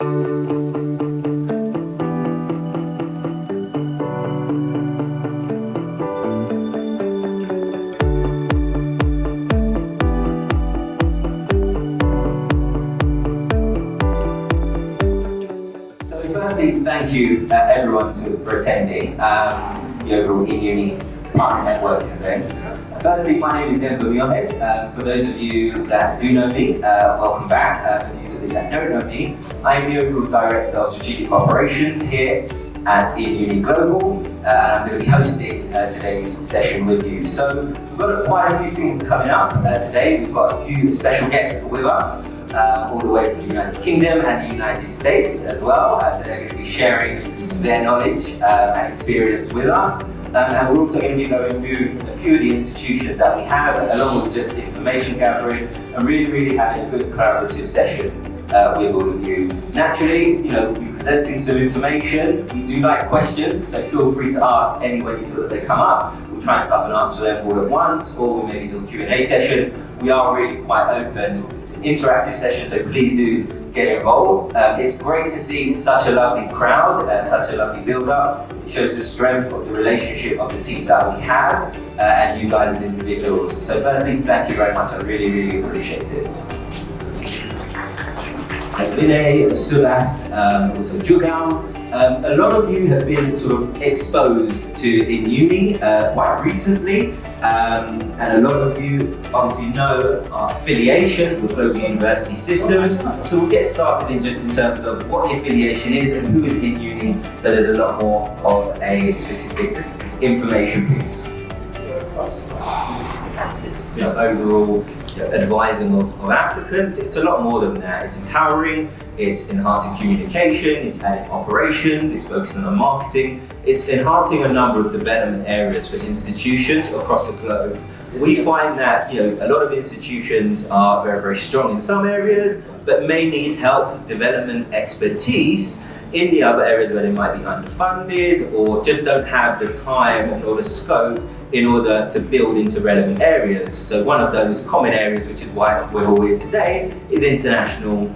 Thank you everyone for attending the overall InUni Partner Networking event. Firstly, my name is Muirhead. For those of you that do know me, welcome back. For those of you that don't know me, I am the overall Director of Strategic Operations here at InUni Global, and I'm going to be hosting today's session with you. So we've got quite a few things coming up today. We've got a few special guests with us. All the way from the United Kingdom and the United States as well. So they're going to be sharing their knowledge and experience with us. And we're also going to be going through a few of the institutions that we have, along with just information gathering, and really having a good collaborative session with all of you. Naturally, we'll be presenting some information. We do like questions, so feel free to ask any way you feel that they come up. We'll try and stop and answer them all at once, or we'll maybe do a Q&A session. We are really quite open. It's an interactive session, so please do get involved. It's great to see such a lovely crowd and such a lovely build-up. It shows the strength of the relationship of the teams that we have and you guys as individuals. So firstly, thank you very much. I really appreciate it. Vinay, Sulas, also Jugal. A lot of you have been sort of exposed to InUni quite recently, and a lot of you obviously know our affiliation with Global University Systems. So we'll get started in terms of what the affiliation is and who is InUni, so there's a lot more of a specific information piece. It's overall advising of applicants. It's a lot more than that. It's empowering, it's enhancing communication, it's adding operations, it's focusing on marketing, it's enhancing a number of development areas for institutions across the globe. We find that a lot of institutions are very strong in some areas, but may need help, development, expertise in the other areas where they might be underfunded or just don't have the time or the scope in order to build into relevant areas. So one of those common areas, which is why we're all here today, is international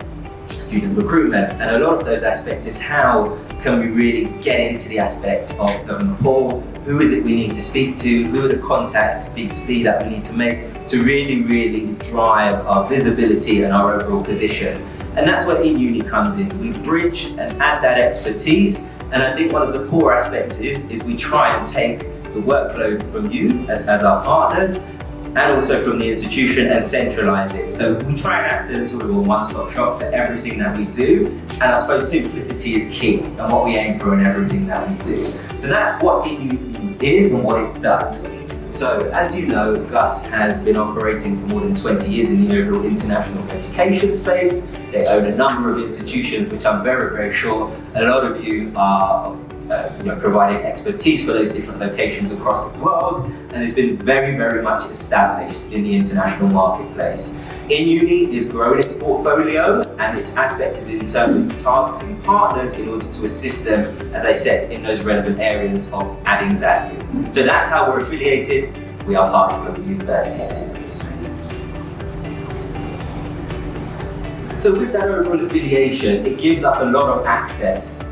student recruitment. And a lot of those aspects is how can we really get into the aspect of Nepal? Who is it we need to speak to? Who are the contacts B2B that we need to make to really drive our visibility and our overall position? And that's where InUni comes in. We bridge and add that expertise. And I think one of the core aspects is we try and take the workload from you as our partners and also from the institution and centralize it. So we try and act as sort of a one-stop shop for everything that we do. And I suppose simplicity is key and what we aim for in everything that we do. So that's what InUni is and what it does. So as you know, Gus has been operating for more than 20 years in the overall international education space. They own a number of institutions, which I'm very sure a lot of you are providing expertise for those different locations across the world, and it's been very much established in the international marketplace. InUni is growing its portfolio, and its aspect is in terms of targeting partners in order to assist them, as I said, in those relevant areas of adding value. So that's how we're affiliated. We are part of Global University Systems. So with that overall affiliation, it gives us a lot of access,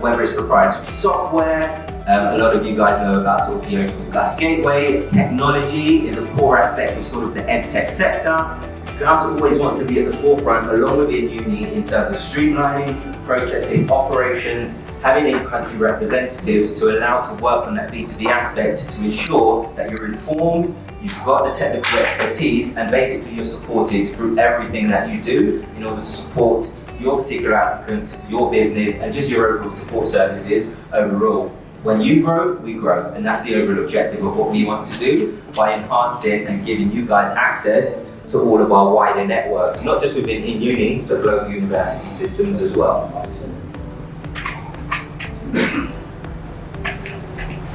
whether it's proprietary software. A lot of you guys know about sort of the Open Gus Gateway. Technology is a core aspect of sort of the EdTech sector. Gus always wants to be at the forefront, along with InUni, in terms of streamlining, processing, operations, having in-country representatives to allow to work on that B2B aspect to ensure that you're informed, you've got the technical expertise, and basically you're supported through everything that you do in order to support your particular applicant, your business, and just your overall support services overall. When you grow, we grow, and that's the overall objective of what we want to do by enhancing and giving you guys access to all of our wider network, not just within InUni, but Global University Systems as well.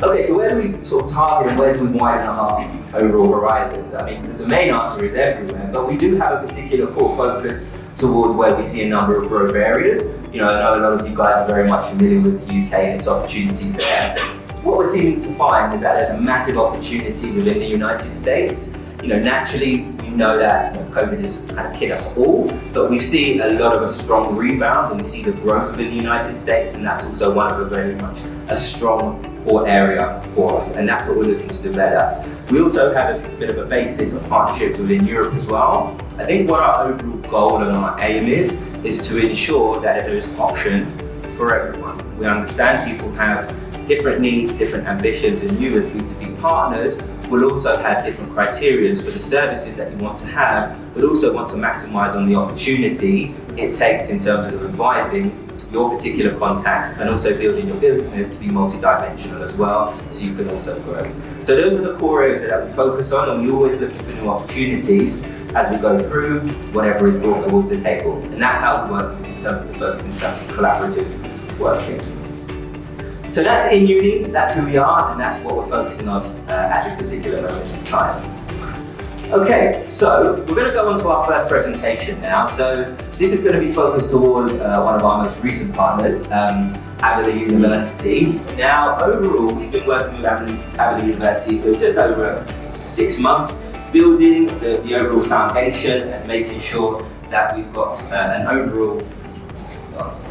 Okay, so where do we sort of target and where do we widen our overall horizons? I mean, the main answer is everywhere, but we do have a particular core focus towards where we see a number of growth areas. I know a lot of you guys are very much familiar with the UK and its opportunities there. What we're seeming to find is that there's a massive opportunity within the United States. Naturally, we know that COVID has kind of hit us all, but we see a lot of a strong rebound, and we see the growth within the United States, and that's also one of a very much a strong core area for us, and that's what we're looking to develop. We also have a bit of a basis of partnerships within Europe as well. I think what our overall goal and our aim is to ensure that there is option for everyone. We understand people have different needs, different ambitions, and you as B2B partners will also have different criteria for the services that you want to have, but also want to maximize on the opportunity it takes in terms of advising your particular contacts and also building your business to be multidimensional as well, so you can also grow. So those are the core areas that we focus on, and we're always looking for new opportunities as we go through whatever is brought towards the table. And that's how we work in terms of the focus, in terms of collaborative working. So that's InUni, that's who we are, and that's what we're focusing on at this particular moment in time. Okay, so we're going to go on to our first presentation now. So this is going to be focused toward one of our most recent partners, Avila University. Now, overall, we've been working with Avila University for just over 6 months, building the overall foundation and making sure that we've got an overall,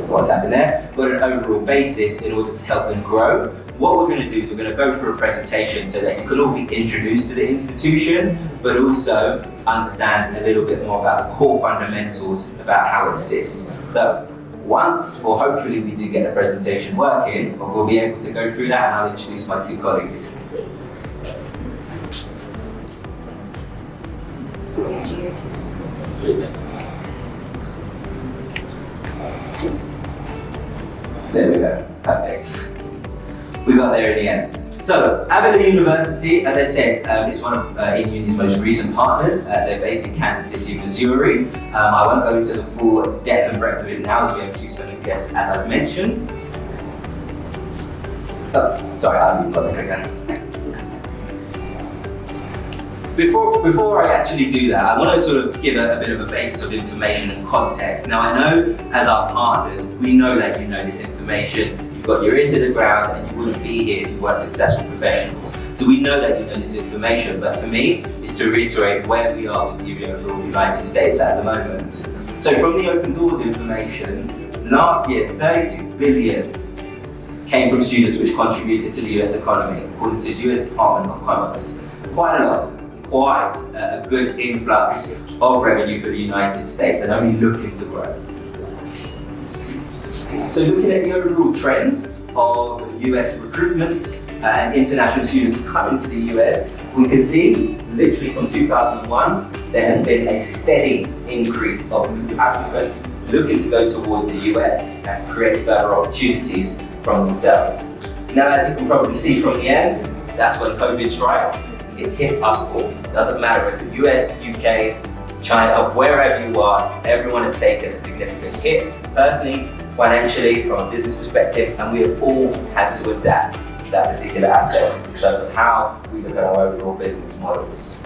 what's happened there, got an overall basis in order to help them grow. What we're going to do is we're going to go through a presentation so that you can all be introduced to the institution, but also understand a little bit more about the core fundamentals about how it assists. So once, or hopefully we do get the presentation working, we'll be able to go through that, and I'll introduce my two colleagues. There we go, perfect. We got there in the end. So, Avila University, as I said, is one of InUni's most recent partners. They're based in Kansas City, Missouri. I won't go into the full depth and breadth of it now, as we have two special guests, as I've mentioned. Oh, sorry, I haven't got the clicker. Before I actually do that, I want to sort of give a bit of a basis of information and context. Now, I know as our partners, we know that you know this information. You've got your ear to the ground, and you wouldn't be here if you weren't successful professionals. So we know that you know this information, but for me, it's to reiterate where we are with the overall United States at the moment. So from the Open Doors information, last year, 32 billion came from students which contributed to the US economy, according to the US Department of Commerce. Quite a lot. Quite a good influx of revenue for the United States, and only looking to grow. So looking at the overall trends of US recruitment and international students coming to the US, we can see literally from 2001, there has been a steady increase of new applicants looking to go towards the US and create further opportunities from themselves. Now, as you can probably see from the end, that's when COVID strikes. It's hit us all. Doesn't matter if the US, UK, China, wherever you are, everyone has taken a significant hit, personally, financially, from a business perspective, and we have all had to adapt to that particular aspect in terms of how we look at our overall business models.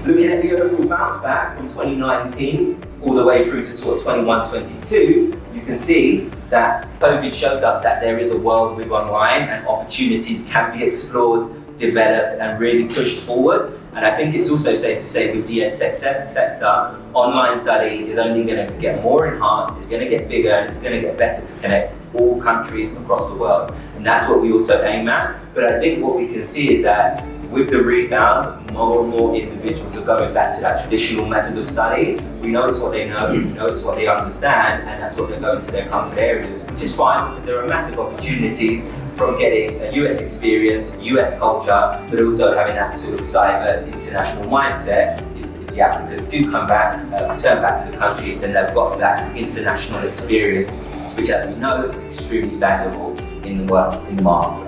Looking at the overall bounce back from 2019 all the way through to sort of 21-22, you can see that COVID showed us that there is a world with online and opportunities can be explored, developed, and really pushed forward. And I think it's also safe to say with the EdTech sector, online study is only going to get more enhanced, it's going to get bigger, and it's going to get better to connect all countries across the world. And that's what we also aim at. But I think what we can see is that with the rebound, more and more individuals are going back to that traditional method of study. We know it's what they know, we know it's what they understand, and that's what they're going to their comfort areas, which is fine because there are massive opportunities from getting a US experience, US culture, but also having that sort of diverse international mindset. If the applicants do come back, return back to the country, then they've got that international experience, which, as we know, is extremely valuable in the marketplace.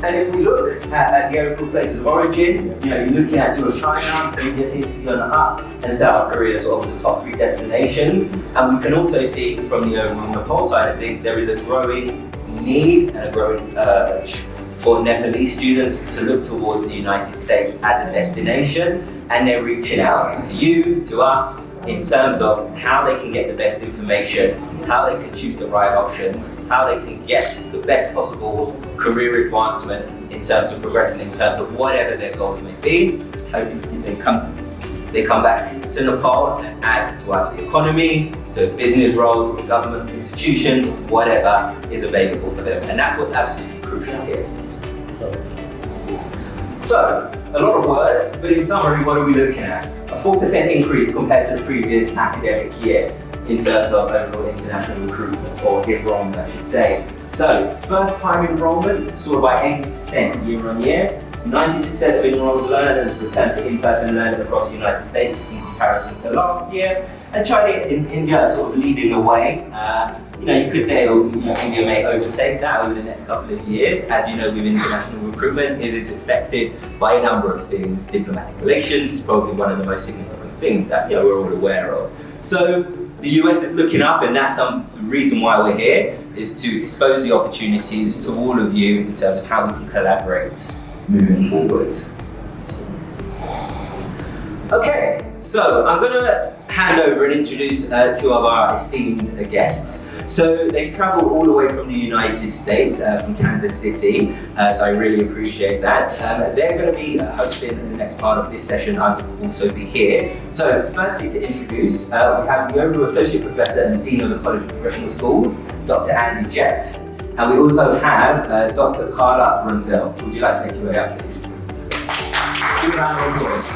And if we look at the overall places of origin, you're looking at sort of China, India seems to be on the up, and South Korea sort of the top 3 destinations. And we can also see from the overall Nepal side, I think there is a growing need and a growing urge for Nepalese students to look towards the United States as a destination, and they're reaching out to you, to us, in terms of how they can get the best information how they can choose the right options, how they can get the best possible career advancement in terms of progressing in terms of whatever their goals may be. Hopefully they come back to Nepal and add to either the economy, to business roles, to government institutions, whatever is available for them. And that's what's absolutely crucial here. So, a lot of words, but in summary, what are we looking at? A 4% increase compared to the previous academic year in terms of overall international recruitment, or enrollment, I should say. So, first time enrollment soared by 80% year on year. 90% of enrolled learners returned to in-person learning across the United States in comparison to last year. And China and India are sort of leading the way. You could say India may overtake that over the next couple of years. As you know, with international recruitment, it's affected by a number of things. Diplomatic relations is probably one of the most significant things that we're all aware of. So the US is looking up, and that's some reason why we're here, is to expose the opportunities to all of you in terms of how we can collaborate moving forward. Okay, so I'm going to hand over and introduce two of our esteemed guests. So they've traveled all the way from the United States, from Kansas City, so I really appreciate that. They're going to be hosting the next part of this session. I will also be here. So firstly, to introduce, we have the Overall Associate Professor and Dean of the College of Professional Schools, Dr. Jett. And we also have Dr. Karla Bruntzel. Would you like to make your way up, please? Give a round of applause.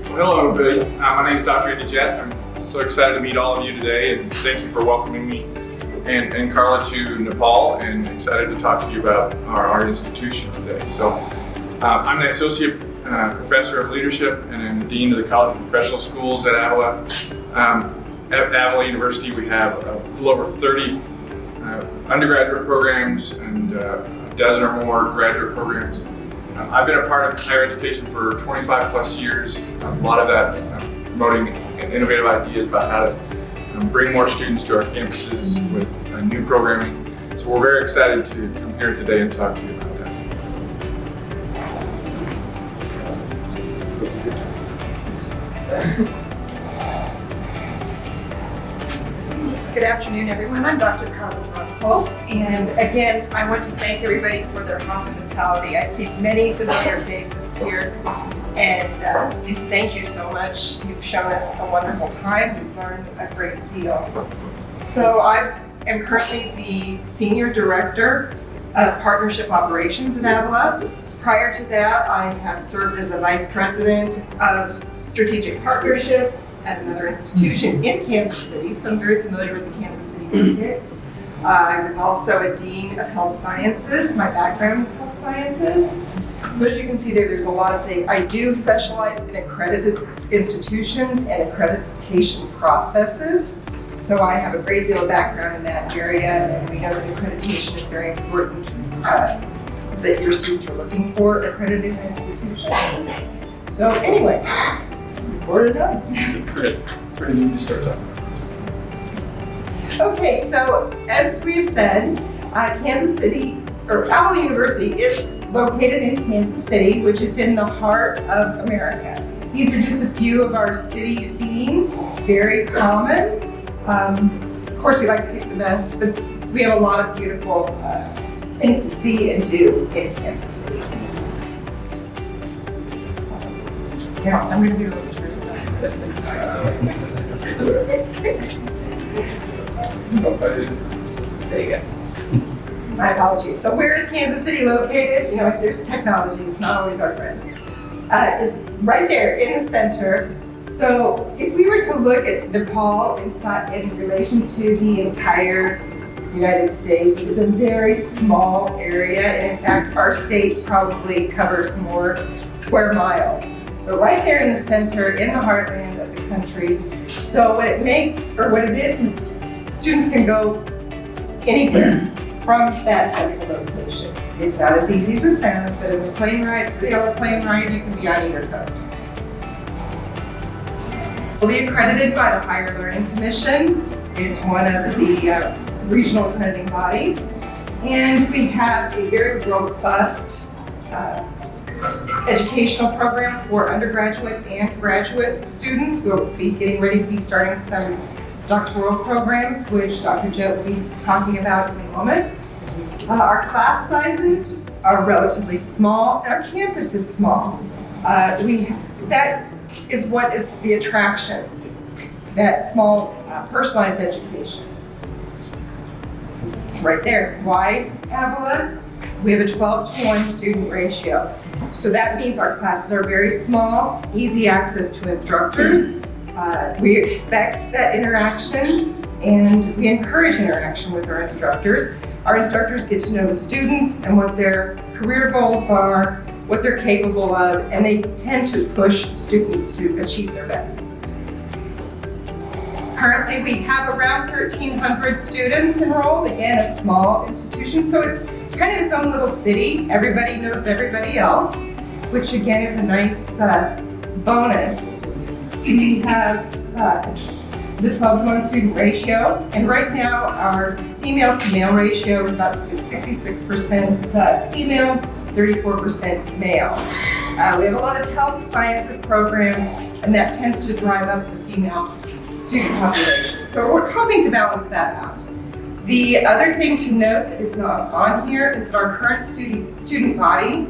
Hello everybody, my name is Dr. Jett. I'm so excited to meet all of you today, and thank you for welcoming me and Karla to Nepal, and excited to talk to you about our institution today. So I'm the Associate Professor of Leadership and I'm the Dean of the College of Professional Schools at Avila. At Avila University we have a little over 30 undergraduate programs and a dozen or more graduate programs. I've been a part of higher education for 25 plus years, a lot of that promoting innovative ideas about how to bring more students to our campuses with new programming. So we're very excited to come here today and talk to you about that. Good afternoon, everyone. I'm Dr. Karla Bruntzel, and again, I want to thank everybody for their hospitality. I see many familiar faces here, and thank you so much. You've shown us a wonderful time. We've learned a great deal. So I am currently the Senior Director of Partnership Operations at Avila. Prior to that, I have served as a Vice President of Strategic Partnerships at another institution in Kansas City, so I'm very familiar with the Kansas City market. I was also a Dean of Health Sciences. My background is Health Sciences. So as you can see there's a lot of things. I do specialize in accredited institutions and accreditation processes. So I have a great deal of background in that area, and we know that accreditation is very important, that your students are looking for accredited institutions. So anyway, we're done. Great. Ready to start talking. Okay, so as we've said, Kansas City, or Avila University is located in Kansas City, which is in the heart of America. These are just a few of our city scenes, very common. Of course, we like to pick the best, but we have a lot of beautiful things to see and do in Kansas City. Yeah, I'm going to do a little screen. Say again. My apologies. So where is Kansas City located? You know, there's technology, it's not always our friend. It's right there in the center. So if we were to look at Nepal in relation to the entire United States, it's a very small area, and in fact our state probably covers more square miles. But right there in the center, in the heartland of the country, so what it is students can go anywhere from that central location. It's not as easy as it sounds, but in the plane ride, 3-hour plane ride, you can be on either coast. Fully accredited by the Higher Learning Commission. It's one of the regional accrediting bodies. And we have a very robust educational program for undergraduate and graduate students. We'll be getting ready to be starting some doctoral programs, which Dr. Jett will be talking about in a moment. Our class sizes are relatively small, and our campus is small. That is what is the attraction, that small personalized education. Right there, why Avila? We have a 12-to-1 student ratio. So that means our classes are very small, easy access to instructors. We expect that interaction and we encourage interaction with our instructors. Our instructors get to know the students and what their career goals are, what they're capable of, and they tend to push students to achieve their best. Currently, we have around 1,300 students enrolled, again, a small institution, so it's kind of its own little city. Everybody knows everybody else, which again is a nice bonus. We have the 12-to-1 student ratio, and right now our female to male ratio is about 66% female, 34% male. We have a lot of health sciences programs, and that tends to drive up the female student population. So we're hoping to balance that out. The other thing to note that is not on here is that our current student body,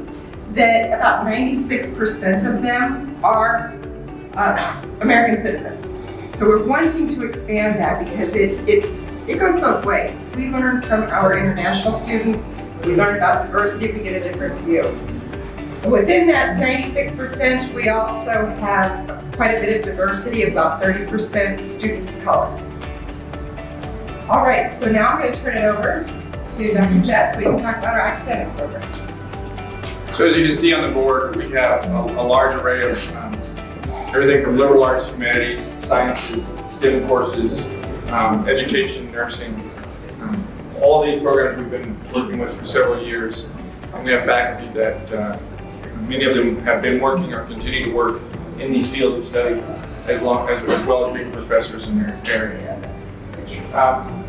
that about 96% of them are American citizens. So we're wanting to expand that because it goes both ways. We learn from our international students, we learn about diversity, we get a different view. Within that 96%, we also have quite a bit of diversity, about 30% students of color. All right, so now I'm going to turn it over to Dr. Jett so we can talk about our academic programs. So as you can see on the board, we have a large array of everything from liberal arts, humanities, sciences, STEM courses, education, nursing. All of these programs we've been working with for several years. And we have faculty that many of them have been working or continue to work in these fields of study, as well as being professors in their area.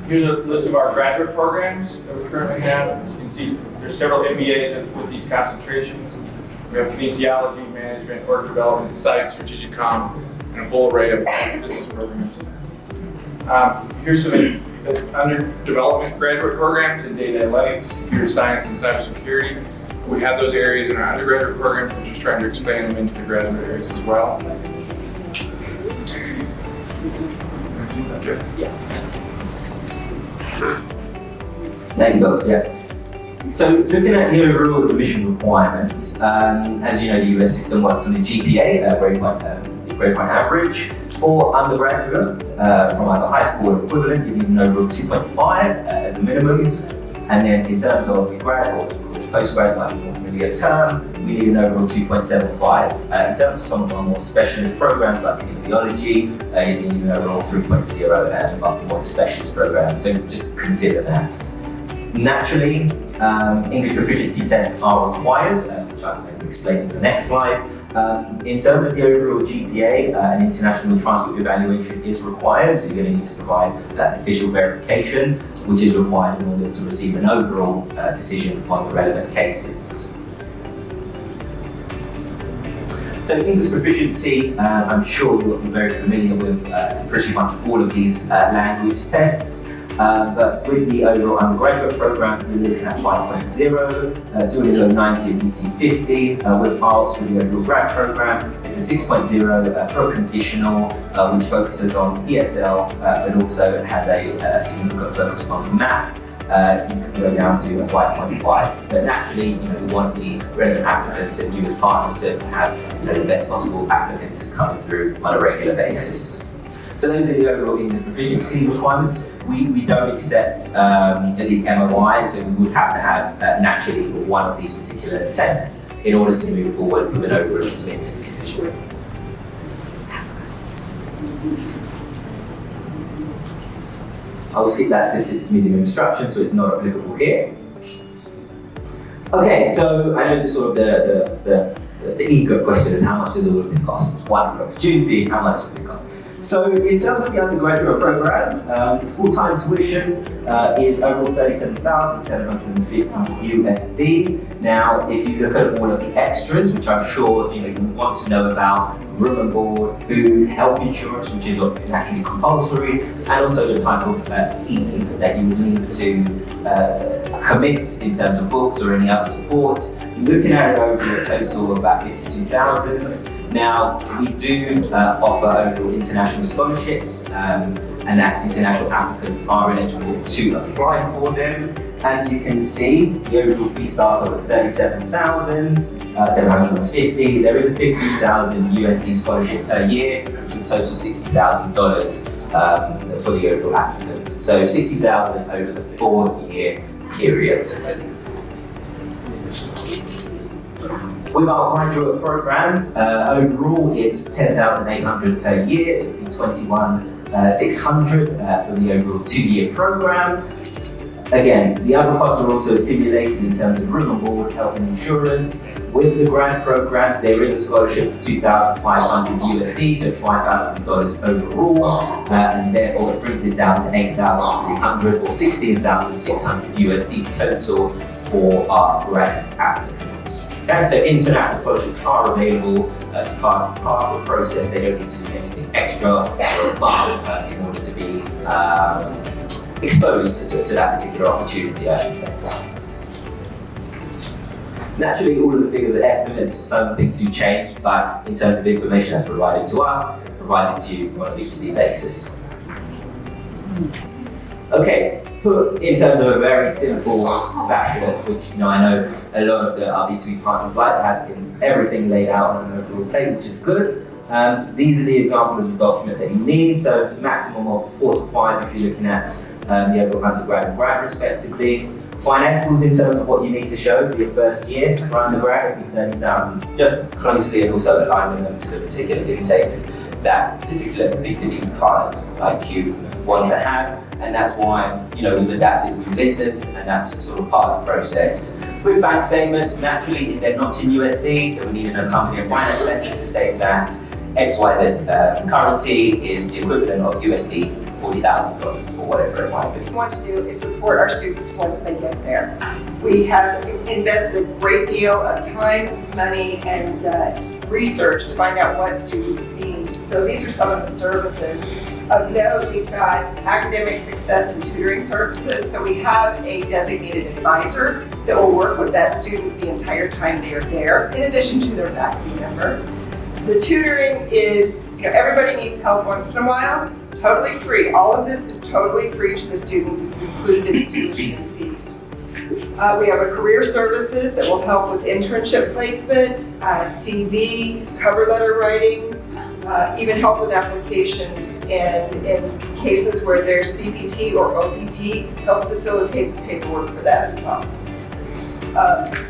Here's a list of our graduate programs that we currently have. As you can see, there's several MBAs with these concentrations. We have kinesiology, management, work development, psych, strategic comm, and a full array of business programs. Here's some under development graduate programs in data analytics, computer science, and cybersecurity. We have those areas in our undergraduate programs. We're just trying to expand them into the graduate areas as well. Thank you, Dr. Jett. So looking at the overall admission requirements, as you know, the US system works on a GPA, grade point average. For undergraduate, from either high school or equivalent, you need an overall 2.5 as a minimum. And then in terms of grad or postgrad, like maybe a term, we need an overall 2.75. In terms of some of our more specialist programs like kinesiology, you need an overall 3.0 and above more specialist programs. So just consider that. Naturally, English proficiency tests are required, which I'm going to explain in the next slide. In terms of the overall GPA, an international transcript evaluation is required, so you're going to need to provide that official verification, which is required in order to receive an overall decision on the relevant cases. So English proficiency, I'm sure you're very familiar with pretty much all of these language tests. But with the overall undergraduate program, we're looking at 5.0, doing it 90 and meeting 50. With IELTS, with the overall grad program, it's a 6.0 pro-conditional, which focuses on ESL, but also has a significant focus on math. You can go down to a 5.5. But naturally, we want the relevant applicants and you as partners to have the best possible applicants coming through on a regular basis. So those are the overall English proficiency requirements. We don't accept the MOI, so we would have to have naturally one of these particular tests in order to move forward with an overall submit decision. I'll skip that since it's medium instruction, so it's not applicable here. Okay, so I know the sort of the eager question is how much does all of this cost? Wonderful opportunity, how much does it cost? So in terms of the undergraduate programs, full-time tuition is overall $37,750 USD. Now, if you look at all of the extras, which I'm sure you want to know about, room and board, food, health insurance, which is naturally compulsory, and also the type of fees that you would need to commit in terms of books or any other support, you're looking at it over a total of about $52,000. Now, we do offer overall international scholarships, and that international applicants are eligible to apply for them. As you can see, the overall fee starts off at $37,750. There is a $15,000 USD scholarship per year, which will total $60,000 for the overall applicant. So $60,000 over the 4-year period. With our graduate programs, overall it's $10,800 per year, so it'll be $21,600 for the overall 2-year program. Again, the other costs are also simulated in terms of room and board, health and insurance. With the grad program, there is a scholarship of $2,500 USD, so $5,000 overall, and therefore it brings it down to $8,300 or $16,600 USD total for our grad applicants. Okay, so international scholarships are available as part of the process. They don't need to do anything extra or above in order to be exposed to that particular opportunity, I should say. Naturally, all of the figures are estimates, so some things do change, but in terms of information that's provided to us, provided to you on a B2B basis. Okay, put in terms of a very simple fashion, which I know a lot of our B2B partners like to have everything laid out on an overall plate, which is good. These are the examples of the documents that you need, so maximum of 4 to 5 if you're looking at the overall undergrad and grad respectively. Financials in terms of what you need to show for your first year for undergrad, if you've done just closely and also aligning them to the particular intakes that particular B2B partners like you want to have. And that's why we've adapted, we've listed, and that's sort of part of the process. With bank statements, naturally, if they're not in USD, then we need an accompanying finance letter to state that XYZ currency is the equivalent of USD $40,000 or whatever it might be. What we want to do is support our students once they get there. We have invested a great deal of time, money, and research to find out what students need. So these are some of the services. Of note, we've got academic success and tutoring services. So we have a designated advisor that will work with that student the entire time they are there, in addition to their faculty member. The tutoring is, everybody needs help once in a while, totally free. All of this is totally free to the students. It's included in the tuition fees. We have a career services that will help with internship placement, CV, cover letter writing, even help with applications, and in cases where there's CPT or OPT, help facilitate the paperwork for that as well.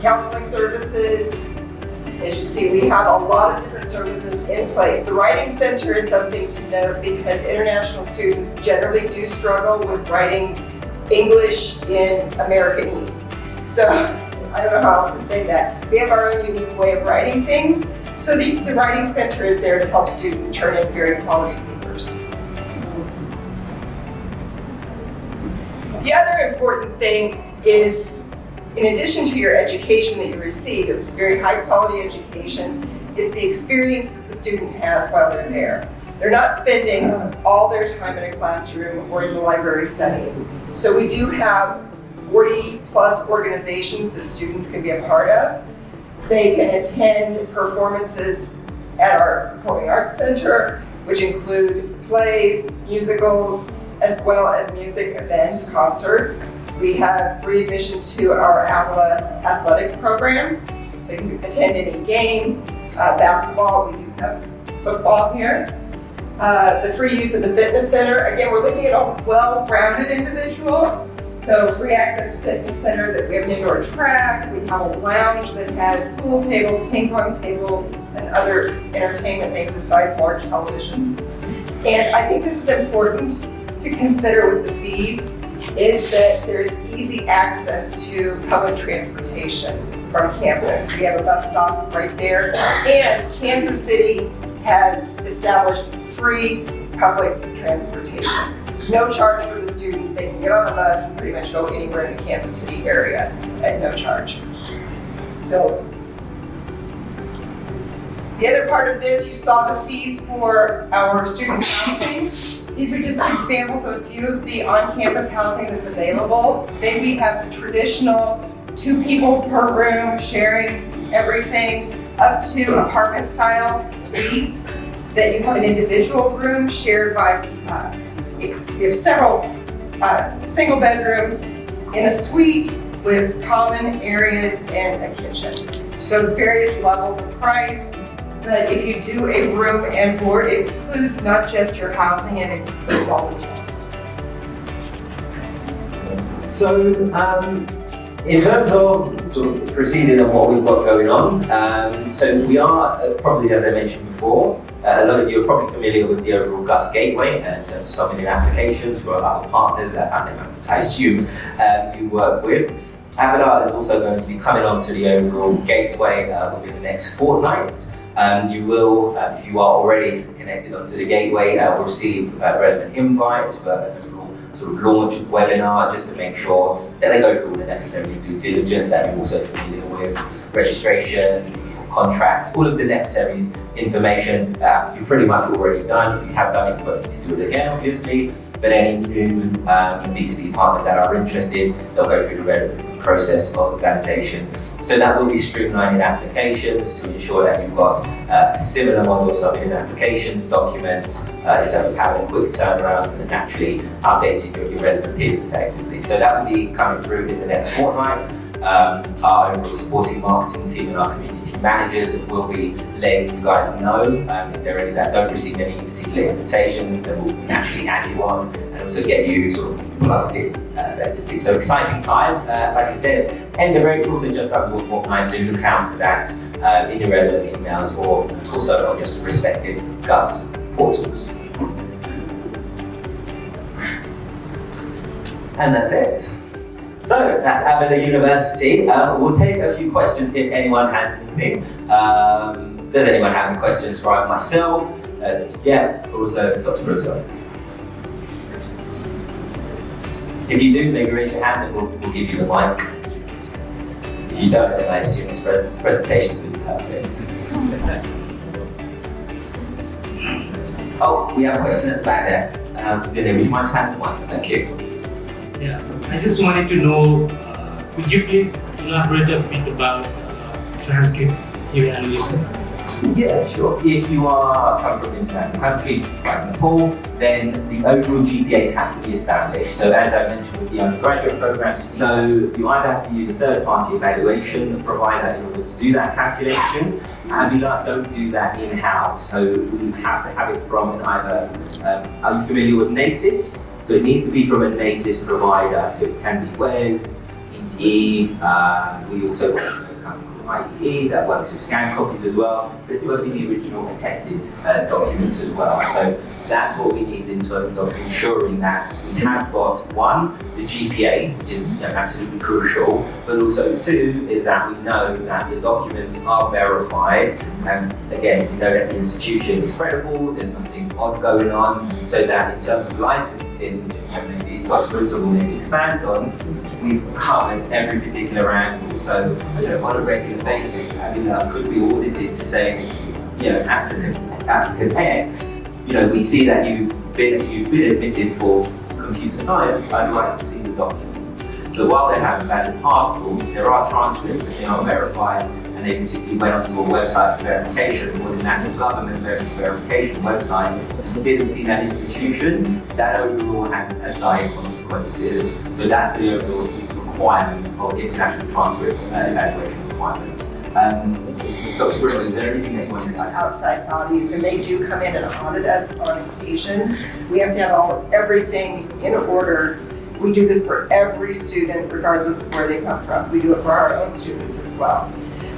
Counseling services, as you see, we have a lot of different services in place. The Writing Center is something to note because international students generally do struggle with writing English in Americanese. So I don't know how else to say that. We have our own unique way of writing things. So the Writing Center is there to help students turn in very quality papers. The other important thing is, in addition to your education that you receive, it's very high quality education, is the experience that the student has while they're there. They're not spending all their time in a classroom or in the library studying. So we do have 40 plus organizations that students can be a part of. They can attend performances at our Performing Arts Center, which include plays, musicals, as well as music events, concerts. We have free admission to our Avila athletics programs, so you can attend any game, basketball, we do have football here. The free use of the fitness center, again, we're looking at a well-rounded individual. So free access to fitness center, that we have an indoor track, we have a lounge that has pool tables, ping pong tables, and other entertainment things besides large televisions. And I think this is important to consider with the fees, is that there is easy access to public transportation from campus. We have a bus stop right there, and Kansas City has established free public transportation. No charge for the student. They can get on a bus and pretty much go anywhere in the Kansas City area at no charge. So the other part of this, you saw the fees for our student housing. These are just examples of a few of the on-campus housing that's available. Then we have the traditional 2 people per room sharing everything, up to apartment style suites that you have an individual room shared by, you have several single bedrooms in a suite with common areas and a kitchen. So various levels of price, but if you do a room and board, it includes not just your housing, it includes all the meals. So, in terms of sort of proceeding on what we've got going on, so we are probably, as I mentioned before, a lot of you are probably familiar with the overall GUS gateway in terms of submitting applications for other partners that I assume you work with. Avila is also going to be coming onto the overall gateway within the next fortnight. You will, if you are already connected onto the gateway, will receive relevant invites for an overall sort of launch webinar, just to make sure that they go through all the necessary due diligence that you're also familiar with, registration, contracts, all of the necessary information you've pretty much already done. If you have done it, you're going to do it again, obviously. But any new B2B partners that are interested, they'll go through the relevant process of validation. So that will be streamlining applications to ensure that you've got a similar model of submitting applications, documents, in terms of having a quick turnaround and naturally updating your relevant peers effectively. So that will be coming through in the next fortnight. Our overall supporting marketing team and our community managers will be letting you guys know if there are any that don't receive any particular invitations, then we'll naturally add you on and also get you sort of plugged in effectively. So exciting times, like I said, end of April, so just under a fortnight, so look out for that in your relevant emails or also on your respective GUS portals. And that's it. So that's Avila University. We'll take a few questions if anyone has anything. Does anyone have any questions for myself? Yeah, also Dr. Bruntzel. If you do, maybe raise your hand and we'll give you the mic. If you don't, then I assume this presentation's going to be perfect. Oh, we have a question at the back there. Vinny, would you mind handing the mic? Thank you. Yeah, I just wanted to know, could you please elaborate a bit about transcript evaluation? Yeah, sure. If you are coming from an international country, like Nepal, then the overall GPA has to be established. So as I mentioned with the undergraduate programs, so you either have to use a third-party evaluation provider in order to do that calculation, and we don't do that in-house. So we have to have it from either, are you familiar with NACIS? So it needs to be from a NACIS provider. So it can be WES, ECE, we also work with a company called IE that works with scanned copies as well. But it's got to be the original attested documents as well. So that's what we need in terms of ensuring that we have got, one, the GPA, which is absolutely crucial, but also two, is that we know that the documents are verified, and again, we know that the institution is credible, there's nothing odd going on, so that in terms of licensing, which maybe Dr. Bruntzel will maybe expand on, we've covered every particular angle. So, on a regular basis, Avila could be audited to say, applicant X, we see that you've been admitted for computer science. I'd like to see the documents. So while they have a valid passport, there are transcripts which are verified, and they particularly went onto a website for verification, or the national government verification website, didn't see that institution, that overall has dire consequences. So that's the overall requirement of international transcripts evaluation requirements. Dr. Bruntzel, is there anything that you want to add? Outside bodies, and they do come in and audit us on occasion. We have to have everything in order. We do this for every student, regardless of where they come from. We do it for our own students as well.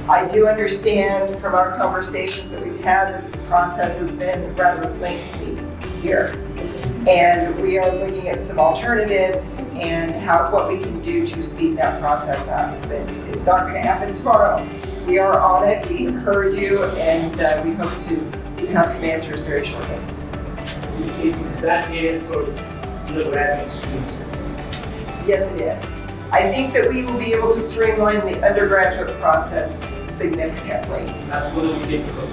I do understand from our conversations that we've had that this process has been rather lengthy here. And we are looking at some alternatives and what we can do to speed that process up. But it's not going to happen tomorrow. We are on it, we heard you, and we hope to have some answers very shortly. university. Is that it for undergraduate students? Yes, it is. I think that we will be able to streamline the undergraduate process significantly. That's going to be difficult.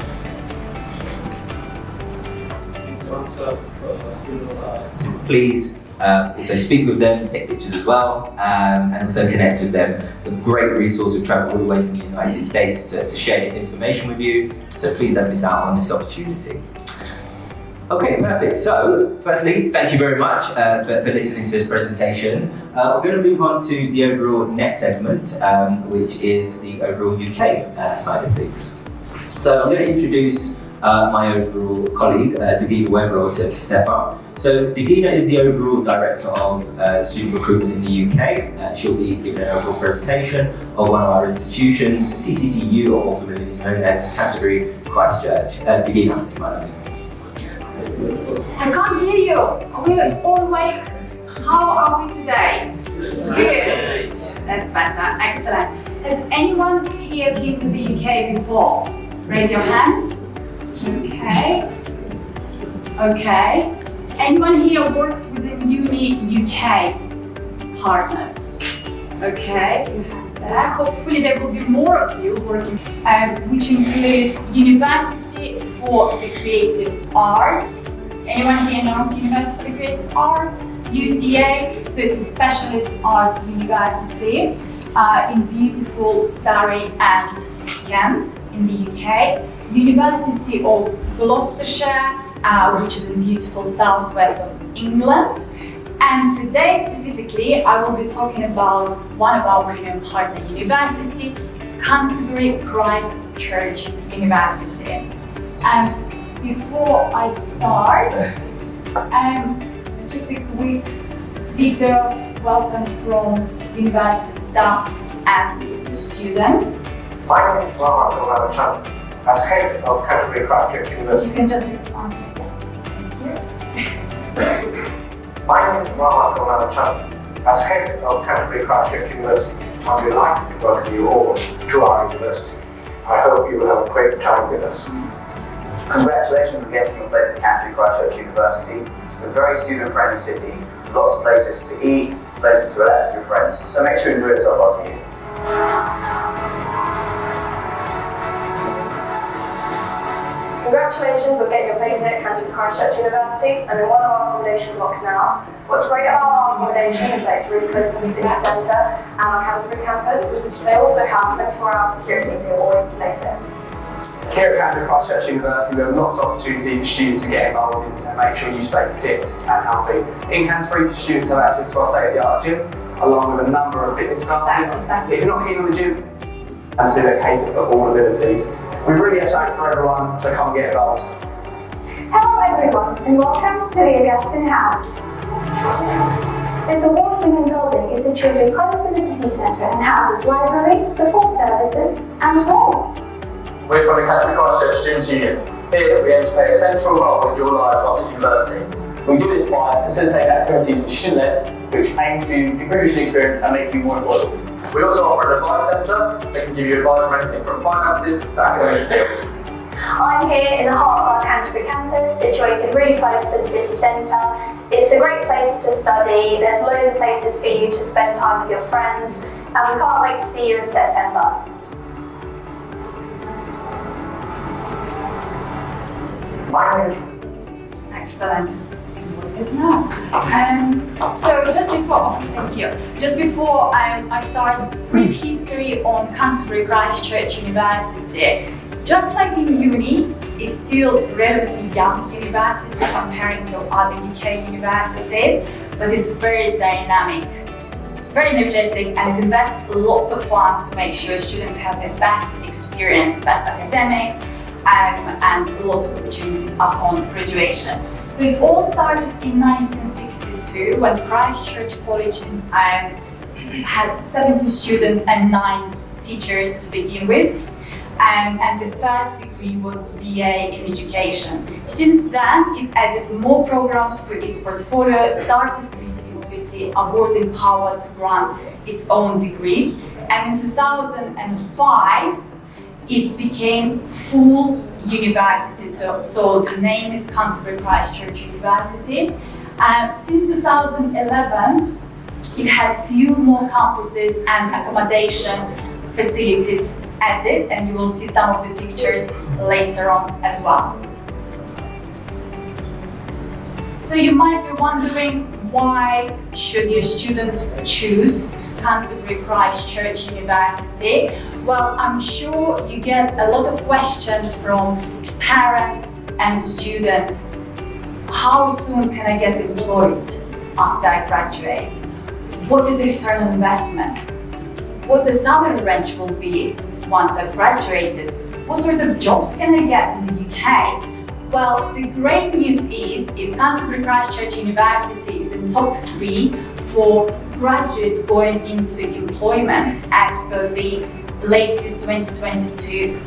In terms of, Please also speak with them, take pictures as well, and also connect with them. A great resource of travel all the way from the United States to share this information with you. So please don't miss out on this opportunity. Okay, perfect. So, firstly, thank you very much for listening to this presentation. We're going to move on to the overall next segment, which is the overall UK side of things. So, I'm going to introduce my overall colleague, Dagina Wetherill, to step up. So, Dagina is the overall director of student recruitment in the UK. She'll be giving an overall presentation of one of our institutions, CCCU, or more familiarly known as Canterbury Christchurch. Dagina, my I can't hear you. Are we all awake? How are we today? Good. That's better. Excellent. Has anyone here been to the UK before? Raise your hand. Okay. Okay. Anyone here works with InUni UK partner? Okay. You have that. Hopefully there will be more of you working, which include University for the Creative Arts. Anyone here knows University for the Creative Arts? UCA, so it's a specialist arts university in beautiful Surrey and Kent in the UK. University of Gloucestershire, which is in beautiful southwest of England. And today specifically, I will be talking about one of our European partner university, Canterbury Christchurch University. And before I start, just a quick video welcome from university staff and students. My name is Muirhead, as head of Canterbury Christchurch University. You can just respond. My name is Muirhead, as head of Canterbury Christchurch University. I'm delighted to welcome you all to our university. I hope you will have a great time with us. Congratulations on getting your place at Canterbury Christchurch University. It's a very student-friendly city, lots of places to eat, places to relax with your friends, so make sure you enjoy yourself after you. Congratulations on getting your place at Canterbury Christchurch University. I'm in one of our accommodation blocks now. What's great about our accommodation is that it's really close to the city centre and our Canterbury campus. They also have 24-hour security, so you'll always be safe there. Here at Canterbury Christchurch University, there are lots of opportunities for students to get involved in to make sure you stay fit and healthy. In Canterbury, students have access to our state-of-the-art gym, along with a number of fitness classes. If you're not keen on the gym, and so they cater for all abilities. We really have something for everyone, so come get involved. Hello everyone, and welcome to the Augustine House. This award-winning building is situated close to the city centre and houses library, support services, and more. We're from the Canterbury Christchurch Students' Union. Here, we aim to play a central role in your life after university. We do this by facilitating activities which student-led, which aim to improve your experience and make you more employable. We also offer an advice centre that can give you advice on anything from finances to academic skills. I'm here in the heart of our Canterbury campus, situated really close to the city centre. It's a great place to study, there's loads of places for you to spend time with your friends, and we can't wait to see you in September. My name is Excellent. So just before I start, brief history on Canterbury Christchurch University. Just like in uni, it's still relatively young university comparing to other UK universities, but it's very dynamic, very energetic, and it invests lots of funds to make sure students have the best experience, the best academics, and lots of opportunities upon graduation. So it all started in 1962 when Christchurch College had 70 students and 9 teachers to begin with. And the first degree was BA in education. Since then, it added more programs to its portfolio, started receiving obviously awarding power to grant its own degrees. And in 2005, it became full university. So the name is Canterbury Christchurch University. Since 2011, it had few more campuses and accommodation facilities added, and you will see some of the pictures later on as well. So you might be wondering, why should your students choose Canterbury Christchurch University? Well, I'm sure you get a lot of questions from parents and students. How soon can I get employed after I graduate? What is the return on investment? What the salary range will be once I've graduated? What sort of jobs can I get in the UK? Well, the great news is Canterbury Christchurch University is in top 3 for graduates going into employment as per the latest 2022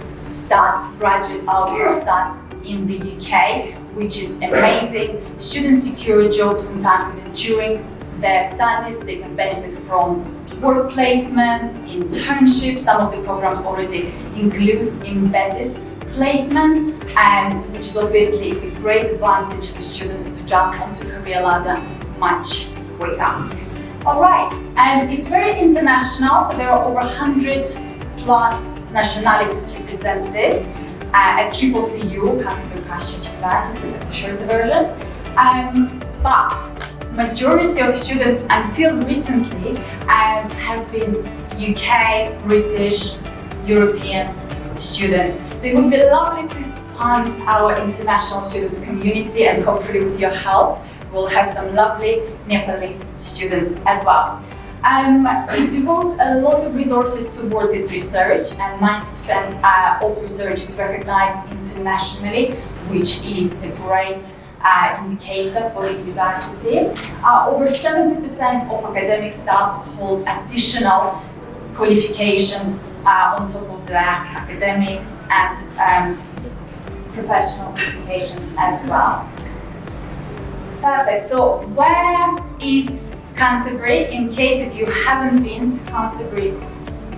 graduate outlook stats in the UK, which is amazing. Students secure jobs sometimes even during their studies. They can benefit from work placements, internships. Some of the programs already include embedded placement, which is obviously a great advantage for students to jump onto career ladder much quicker. All right, and it's very international, so there are over 100 plus nationalities represented at CCU, Canterbury Christchurch University, that's the shorter version. But majority of students until recently have been UK, British, European students. So it would be lovely to expand our international students community, and hopefully with your help, we'll have some lovely Nepalese students as well. It devotes a lot of resources towards its research, and 90% of research is recognized internationally, which is a great indicator for the university. Over 70% of academic staff hold additional qualifications on top of their academic and professional qualifications as well. Perfect. So where is Canterbury? In case if you haven't been to Canterbury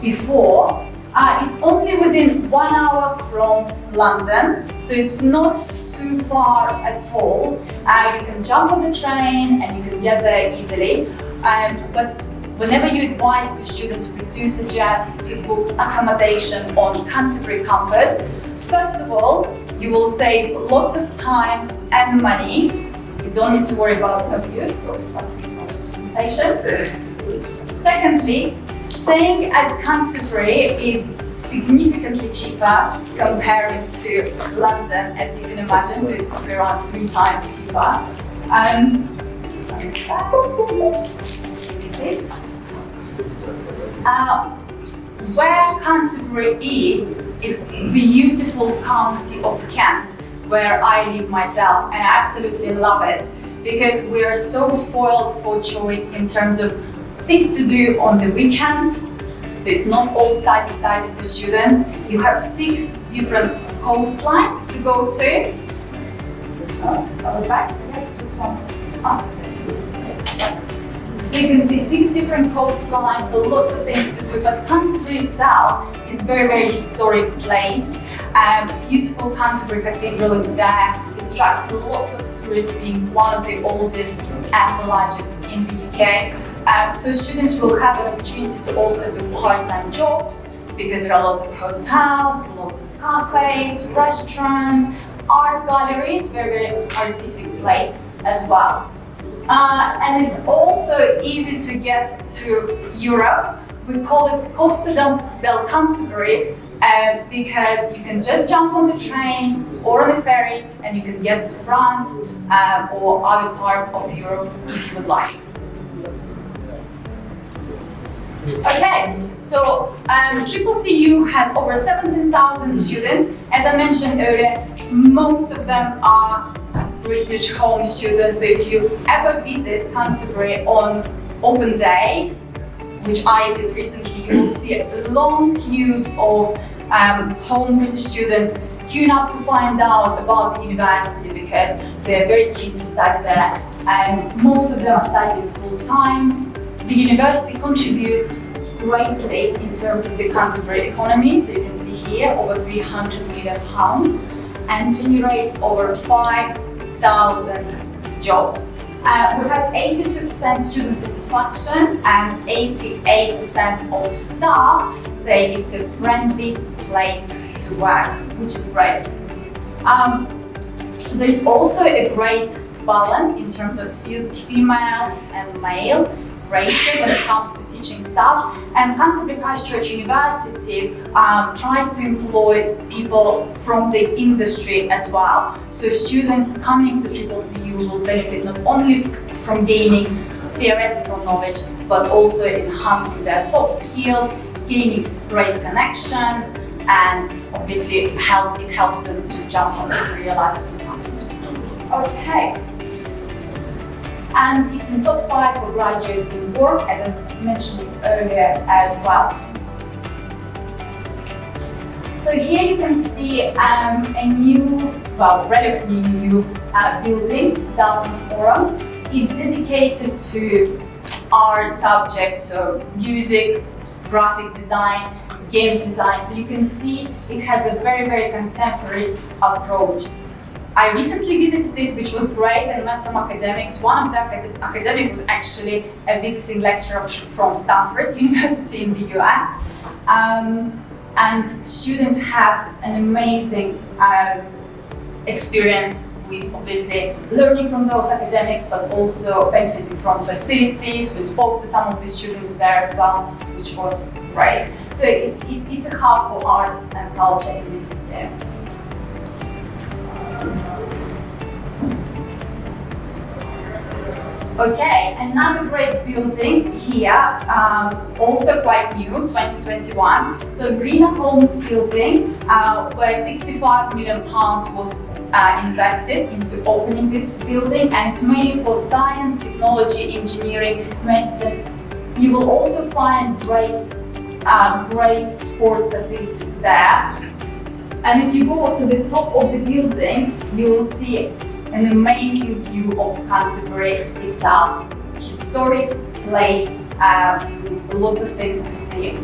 before, it's only within 1 hour from London, so it's not too far at all. You can jump on the train and you can get there easily. But whenever you advise to students, we do suggest to book accommodation on Canterbury campus. First of all, you will save lots of time and money. You don't need to worry about commute or presentation. Secondly, staying at Canterbury is significantly cheaper comparing to London, as you can imagine, so it's probably around 3 times cheaper. Where Canterbury is, it's beautiful county of Kent, where I live myself, and I absolutely love it because we are so spoiled for choice in terms of things to do on the weekend. So it's not all study for students. You have 6 different coastlines to go to. Go back. Just one. So you can see 6 different coastlines, so lots of things to do. But Canterbury itself is a very, very historic place. Beautiful Canterbury Cathedral is there. It attracts lots of tourists, being one of the oldest and the largest in the UK. So students will have an opportunity to also do part-time jobs because there are lots of hotels, lots of cafes, restaurants, art galleries, very, very artistic place as well. And it's also easy to get to Europe. We call it Costa del Canterbury because you can just jump on the train or on a ferry and you can get to France or other parts of Europe if you would like. Okay, so CCU has over 17,000 students. As I mentioned earlier, most of them are British home students. So if you ever visit Canterbury on open day, which I did recently, you will see long queues of home British students queuing up to find out about the university because they're very keen to study there. And most of them are studying full time. The university contributes greatly in terms of the Canterbury economy. So you can see year over £300 million and generates over 5,000 jobs. We have 82% student satisfaction and 88% of staff say it's a friendly place to work, which is great. There's also a great balance in terms of female and male ratio when it comes to teaching staff, and Canterbury Christchurch University tries to employ people from the industry as well. So students coming to CCCU will benefit not only from gaining theoretical knowledge, but also enhancing their soft skills, gaining great connections, and obviously it helps them to jump on the career ladder. Okay. And it's in top 5 for graduates in work, as I mentioned earlier as well. So here you can see a new, well, relatively new building, Dalton Forum. It's dedicated to art subjects, so music, graphic design, games design. So you can see it has a very, very contemporary approach. I recently visited it, which was great, and met some academics. One of the academics was actually a visiting lecturer from Stanford University in the US. And students have an amazing experience with obviously learning from those academics, but also benefiting from facilities. We spoke to some of the students there as well, which was great. So it's a hub for art and culture in this city. Okay, another great building here, also quite new, 2021. So Greener Homes building, where £65 million was invested into opening this building, and it's mainly for science, technology, engineering, medicine. You will also find great sports facilities there. And if you go to the top of the building, you will see an amazing view of Canterbury. It's a historic place with lots of things to see.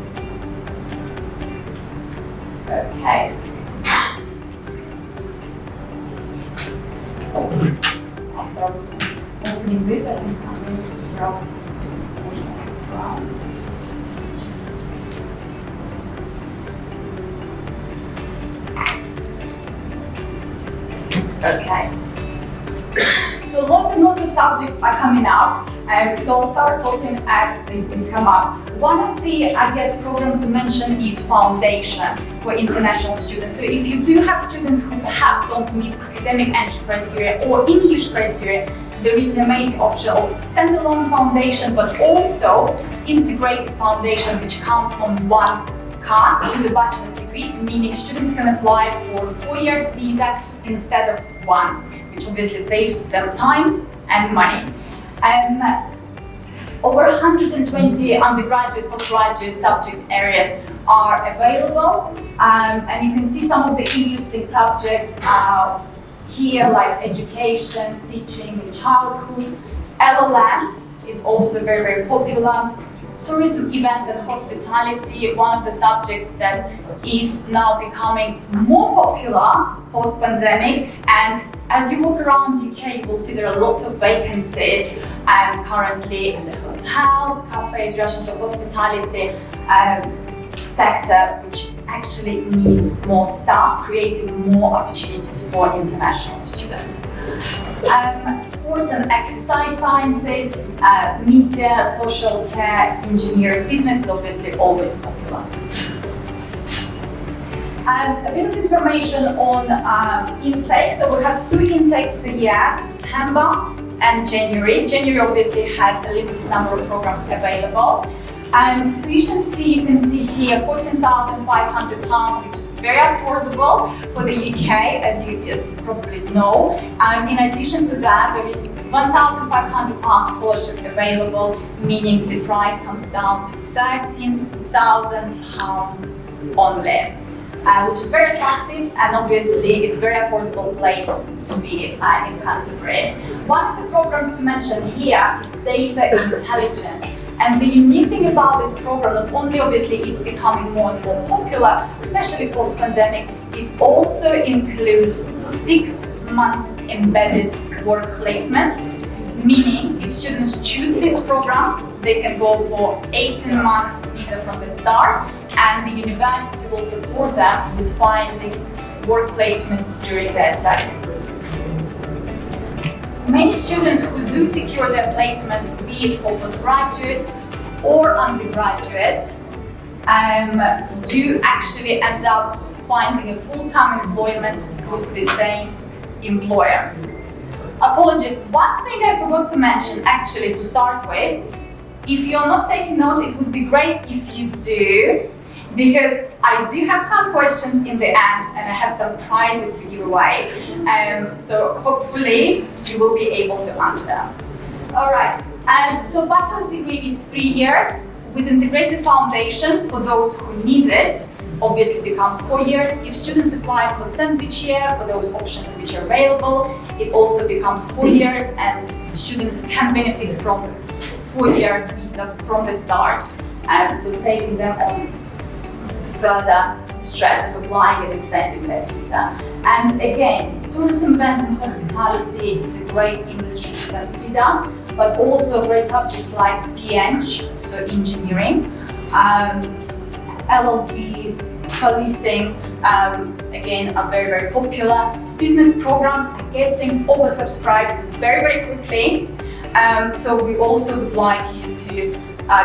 Okay. I'll start opening this. I think I'm going to drop. Okay. So lots and lots of subjects are coming up, so I'll start talking as they come up. One of the, programs to mention is Foundation for international students. So if you do have students who perhaps don't meet academic entry criteria or English criteria, there is an amazing option of standalone foundation, but also integrated foundation, which comes on one cast with a bachelor's degree, meaning students can apply for 4 years visa instead of 1, which obviously saves them time and money. Over 120 undergraduate, postgraduate subject areas are available, and you can see some of the interesting subjects here, like education, teaching, childhood. LLM is also very, very popular. Tourism, events and hospitality, one of the subjects that is now becoming more popular post-pandemic, and as you walk around UK, you will see there are lots of vacancies currently in the hotels, cafes, restaurants, so hospitality sector, which actually needs more staff, creating more opportunities for international students. Sports and exercise sciences, media, social care, engineering, business is obviously always popular. A bit of information on intake. So we have 2 intakes per year, September and January. January obviously has a limited number of programs available. Tuition fee, you can see here, £14,500, which is very affordable for the UK, as you probably know. In addition to that, there is £1,500 scholarship available, meaning the price comes down to £13,000 only. Which is very attractive, and obviously it's a very affordable place to be in Canterbury. One of the programs to mention here is data intelligence. And the unique thing about this program, not only obviously it's becoming more and more popular, especially post-pandemic, it also includes 6 months embedded work placement, meaning if students choose this program, they can go for 18 months visa from the start, and the university will support them with finding work placement during their studies. Many students who do secure their placement, be it for postgraduate or undergraduate, do actually end up finding a full-time employment with the same employer. Apologies, one thing I forgot to mention actually to start with, if you're not taking note, it would be great if you do, because I do have some questions in the end and I have some prizes to give away. So hopefully you will be able to answer them. All right, so bachelor's degree is 3 years with integrated foundation for those who need it. Obviously becomes 4 years. If students apply for sandwich year, for those options which are available, it also becomes 4 years, and students can benefit from 4 years visa from the start, so saving them on further stress of applying and extending their visa. And again, tourism, events and hospitality is a great industry to consider, but also great subjects like PEng, so engineering, LLB, policing, again, are very, very popular. Business programs are getting oversubscribed very, very quickly. So we also would like you to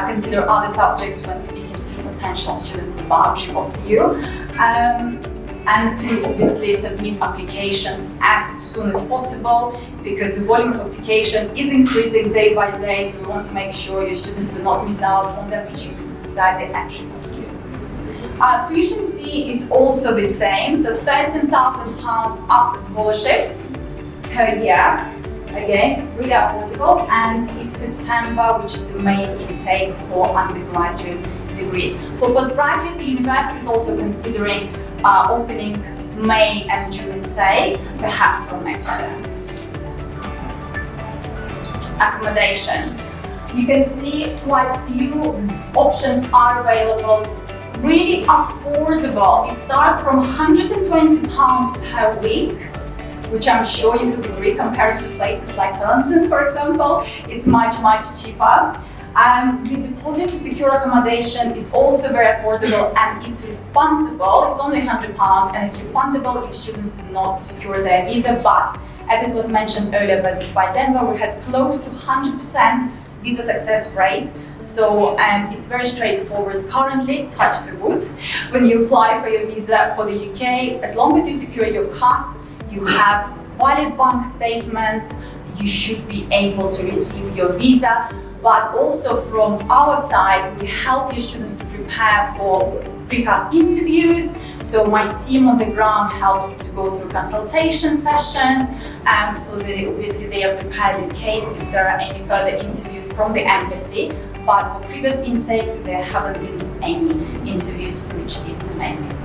consider other subjects when speaking to potential students about you, and to obviously submit applications as soon as possible, because the volume of application is increasing day by day, so we want to make sure your students do not miss out on the opportunity to study at you. Tuition fee is also the same, so £13,000 after scholarship per year. Again, really affordable, and it's September, which is the main intake for undergraduate degrees. For postgraduate, the university is also considering opening May and June intake, perhaps from next year. Accommodation. You can see quite a few options are available. Really affordable. It starts from £120 per week, which I'm sure you would agree compared to places like London, for example. It's much, much cheaper. The deposit to secure accommodation is also very affordable, and it's refundable. It's only £100, and it's refundable if students do not secure their visa. But as it was mentioned earlier by Denver, we had close to 100% visa success rate. So it's very straightforward currently, touch the wood. When you apply for your visa for the UK, as long as you secure your pass, you have valid bank statements, you should be able to receive your visa. But also from our side, we help your students to prepare for precast interviews. So my team on the ground helps to go through consultation sessions, so obviously they are prepared in case if there are any further interviews from the embassy. But for previous intakes, there haven't been any interviews, which is the main reason.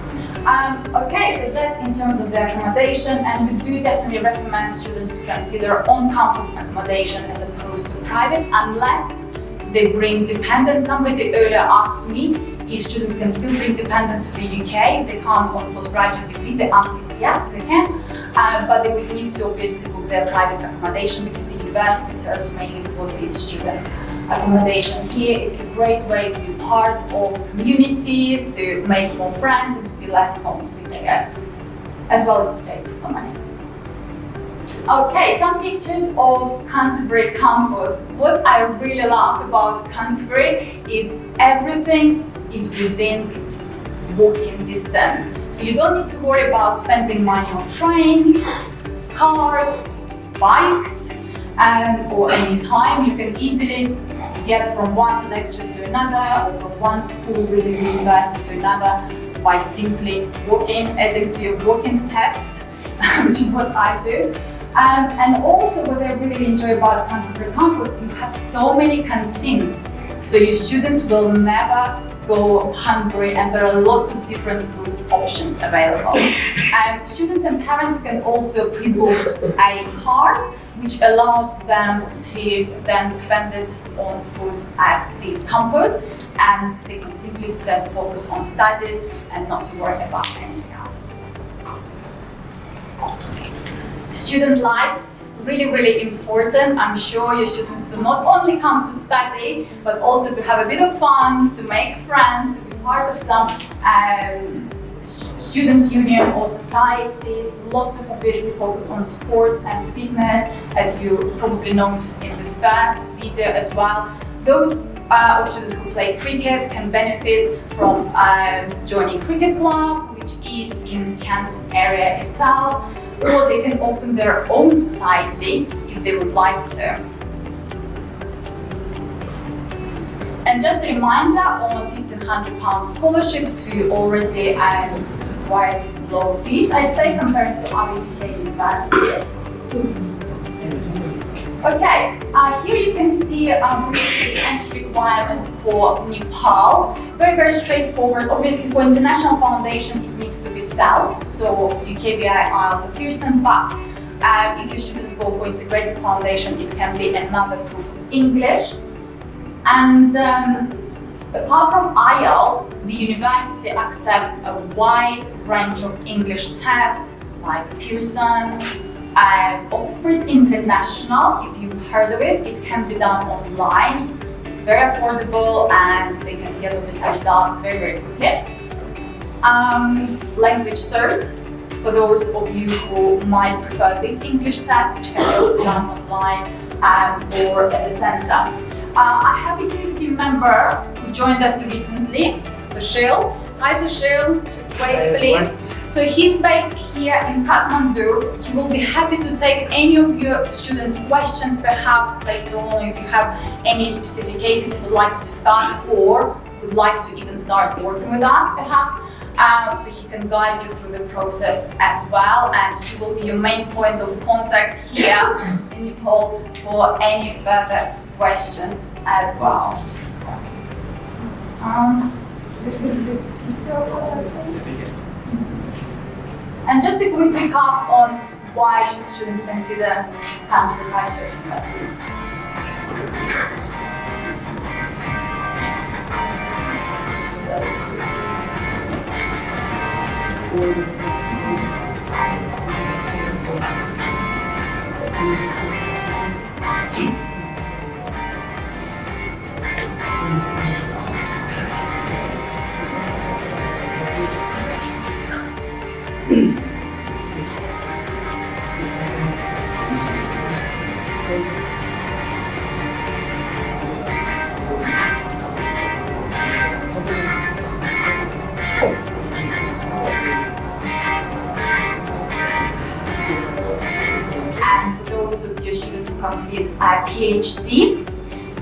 Okay, so that's in terms of the accommodation, and we do definitely recommend students to consider on-campus accommodation as opposed to private, unless they bring dependents. Somebody earlier asked me if students can still bring dependents to the UK if they come on postgraduate degree. The answer is yes, they can, but they would need to obviously book their private accommodation, because the university serves mainly for the student accommodation. Here, it's a great way to be part of the community, to make more friends, and to be less homesick there, as well as to save some money. Okay, some pictures of Canterbury campus. What I really love about Canterbury is everything is within walking distance. So you don't need to worry about spending money on trains, cars, bikes, or any time. You can easily get from one lecture to another, or from one school within the university to another by simply walking, adding to your walking steps, which is what I do. And also what I really enjoy about Canterbury campus, you have so many canteens. So your students will never go hungry, and there are lots of different food options available. Students and parents can also pre-book a card which allows them to then spend it on food at the campus, and they can simply then focus on studies and not to worry about anything else. Student life, really important. I'm sure your students do not only come to study, but also to have a bit of fun, to make friends, to be part of some students' union or societies. Lots of obviously focus on sports and fitness, as you probably noticed in the first video as well. Those of students who play cricket can benefit from joining cricket club, which is in Kent area itself, or they can open their own society if they would like to. And just a reminder on £1,500 scholarship to already quite low fees, I'd say, compared to other UK universities. Okay, here you can see the entry requirements for Nepal. Very straightforward. Obviously, for international foundations, it needs to be SEL, so UKVI, IELTS, or Pearson. But if your students go for integrated foundation, it can be another proof of English. And apart from IELTS, the university accepts a wide range of English tests like Pearson, Oxford International. If you've heard of it, it can be done online. It's very affordable and they can get the results very quickly. Language cert, for those of you who might prefer this English test, which can be also done online or at the centre. I have a community member who joined us recently, Sushil. Hi Sushil, just wave please. So he's based here in Kathmandu. He will be happy to take any of your students' questions perhaps later on if you have any specific cases you would like to start or would like to even start working with us perhaps. So he can guide you through the process as well, and he will be your main point of contact here in Nepal for any further questions as well. And just a quick recap on why should students consider Canterbury Christchurch University. Complete a PhD,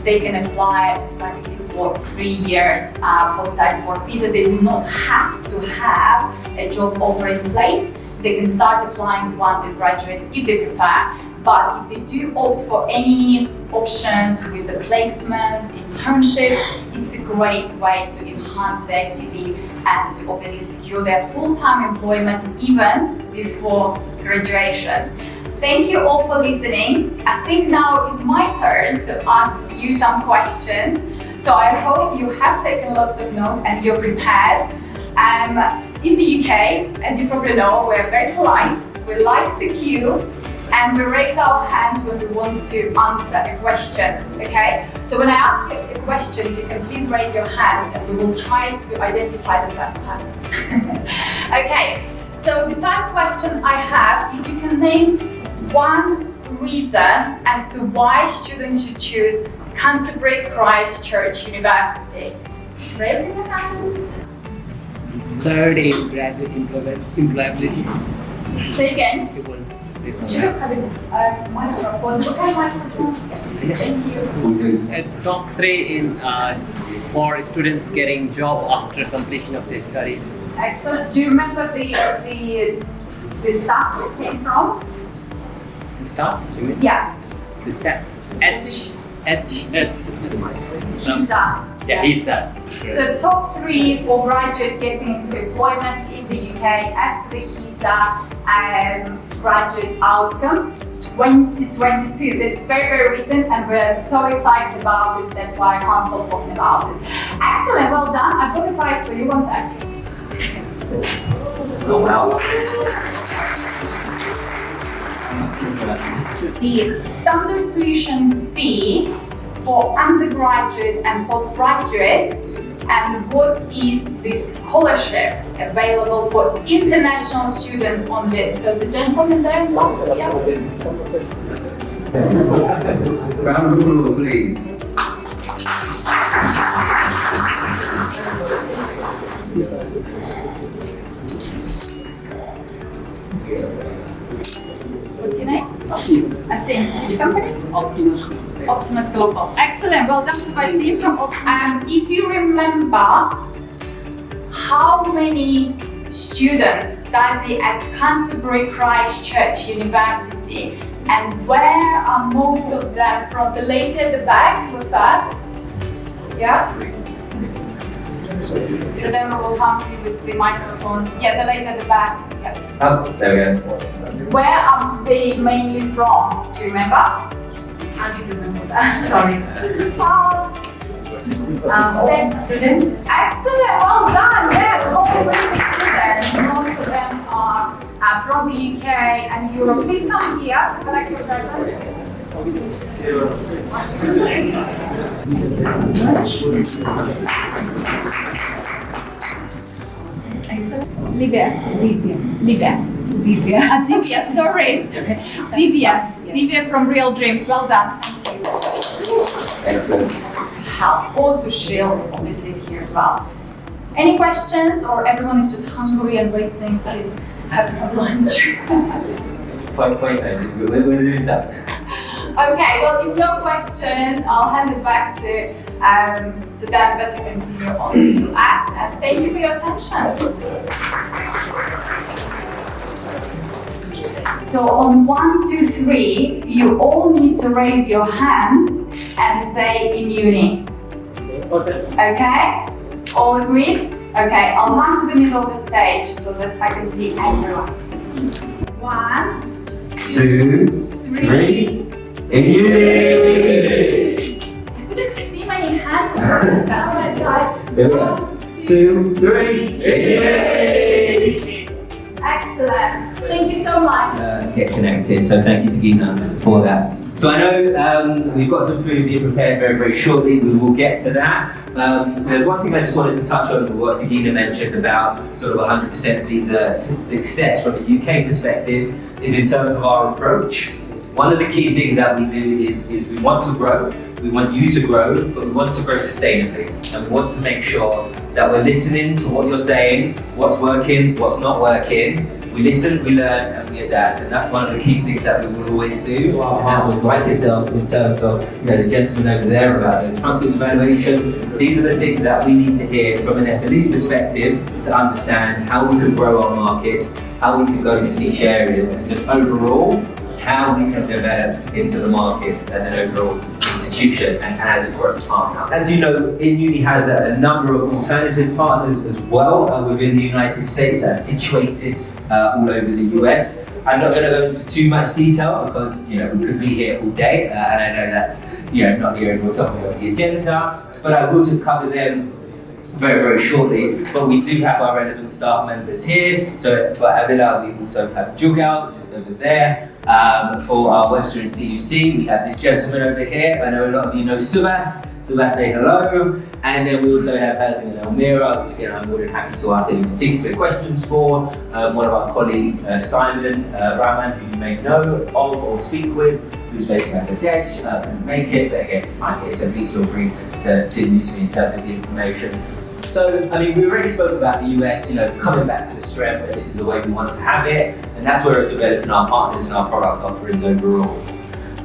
they can apply automatically for 3 years post-study work visa. They do not have to have a job offer in place. They can start applying once they graduate if they prefer. But if they do opt for any options with a placement, internship, it's a great way to enhance their CV and to obviously secure their full-time employment even before graduation. Thank you all for listening. I think now it's my turn to ask you some questions. So I hope you have taken lots of notes and you're prepared. In the UK, as you probably know, we're very polite. We like to queue and we raise our hands when we want to answer a question, okay? So when I ask you a question, you can please raise your hand and we will try to identify the first person. Okay, so the first question I have, if you can name one reason as to why students should choose Canterbury Christchurch University. Raise your hand. Third is graduate employability. Say again. It was this Should one. have a microphone. Look at microphone. Thank you. It's top 3 in for students getting job after completion of their studies. Excellent. Do you remember the stats it came from? The start, you mean? Yeah. The step. HS. HISA. Yeah, HISA. So top 3 for graduates getting into employment in the UK as per the HISA graduate outcomes. 2022. So it's very, very recent and we're so excited about it. That's why I can't stop talking about it. Excellent, well done. I've got a prize for you, 1 second. Oh, wow. The standard tuition fee for undergraduate and postgraduate, and what is the scholarship available for international students only. So the gentleman there in glasses, yeah. Round of applause, please. What's your name? Asim. Which company? Optimus Global. Excellent. Well done to Asim from Optimus. If you remember, how many students study at Canterbury Christchurch University, and where are most of them from? The lady at the back, go first. Yeah? So then we will come to you with the microphone. Yeah, the lady at the back. Yeah. Oh, there we go. Where are they mainly from? Do you remember? Can you remember that? Sorry. Students. Excellent, well done. Yes, all the students. Most of them are from the UK and Europe. Please come here to collect your certificate. Livia. Divya, sorry. Divya from Real Dreams, well done. Excellent. Also Shil, obviously, is here as well. Any questions, or everyone is just hungry and waiting to have some lunch? Quite nice. We're doing that. Okay, well, if no questions, I'll hand it back to Dagina to continue on the US. And thank you for your attention. So on 1, 2, 3, you all need to raise your hands and say InUni. Okay? All agreed? Okay, I'll come to the middle of the stage so that I can see everyone. 1, 2, 3. InUni! I couldn't see many hands. Alright, guys. 1, 2, 3. InUni! Excellent. Thank you so much. Get connected. So thank you, Dagina, for that. So I know we've got some food being prepared very, very shortly. We will get to that. There's one thing I just wanted to touch on, what Dagina mentioned about sort of 100% visa success from a UK perspective, is in terms of our approach. One of the key things that we do is we want to grow. We want you to grow, but we want to grow sustainably. And we want to make sure that we're listening to what you're saying, what's working, what's not working. We listen, we learn, and we adapt. And that's one of the key things that we will always do. And that's what's like yourself in terms of, the gentleman over there about the transcript evaluations. These are the things that we need to hear from a Nepalese perspective to understand how we can grow our markets, how we can go into niche areas, and just overall, how we can develop into the market as an overall institution and as a growth partner. As you know, InUni has a number of alternative partners as well within the United States that are situated all over the US. I'm not going to go into too much detail because we could be here all day, and I know that's not the overall topic of the agenda. But I will just cover them very, very shortly. But we do have our relevant staff members here. So for Avila, we also have Jugal, just over there. For our Webster and CUC, we have this gentleman over here. I know a lot of you know Subhas. Subhas, say hello. And then we also have Hazin and Elmira, which again I'm more than happy to ask any particular questions for. One of our colleagues, Simon Rahman, who you may know of or speak with, who's based in Bangladesh, couldn't make it, but again, I'm here, so please feel free to use me in terms of the information. So, we already spoke about the US, it's coming back to the strength, and this is the way we want to have it, and that's where we're developing our partners and our product offerings overall.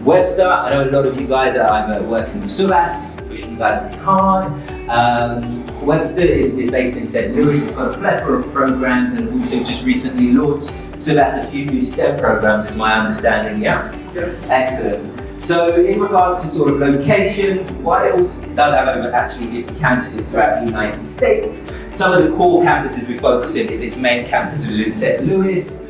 Webster, I know a lot of you guys are either working with Subhas, pushing you guys really hard. Webster is based in St. Louis, it's got a plethora of programs, and also just recently launched Subhas a few new STEM programs, is my understanding, yeah? Yes. Excellent. So in regards to sort of location, while it also does have over actually 50 campuses throughout the United States, some of the core campuses we focus in is its main campuses in St. Louis,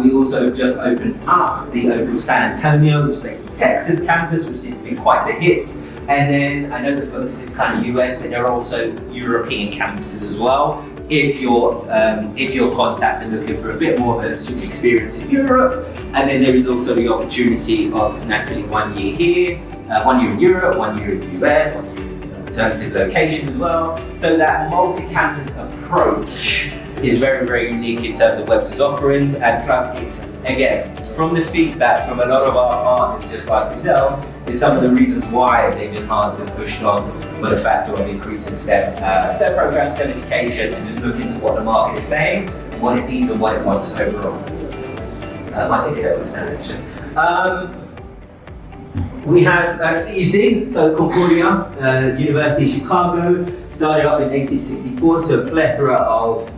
We also just opened up the overall San Antonio, which is based in Texas campus, which seems to be quite a hit. And then I know the focus is kind of US, but there are also European campuses as well. If you're contacted looking for a bit more of a student experience in Europe, and then there is also the opportunity of naturally 1 year here, 1 year in Europe, 1 year in the US, 1 year in an alternative location as well. So that multi-campus approach is very, very unique in terms of Webster's offerings, and plus it's, again, from the feedback from a lot of our partners, just like yourself, is some of the reasons why they've enhanced and pushed on for the factor of increasing STEM programs, STEM education, and just looking to what the market is saying, what it needs and what it wants overall. My 6 seconds now, actually. We have CUC, so Concordia, University of Chicago, started off in 1864, so a plethora of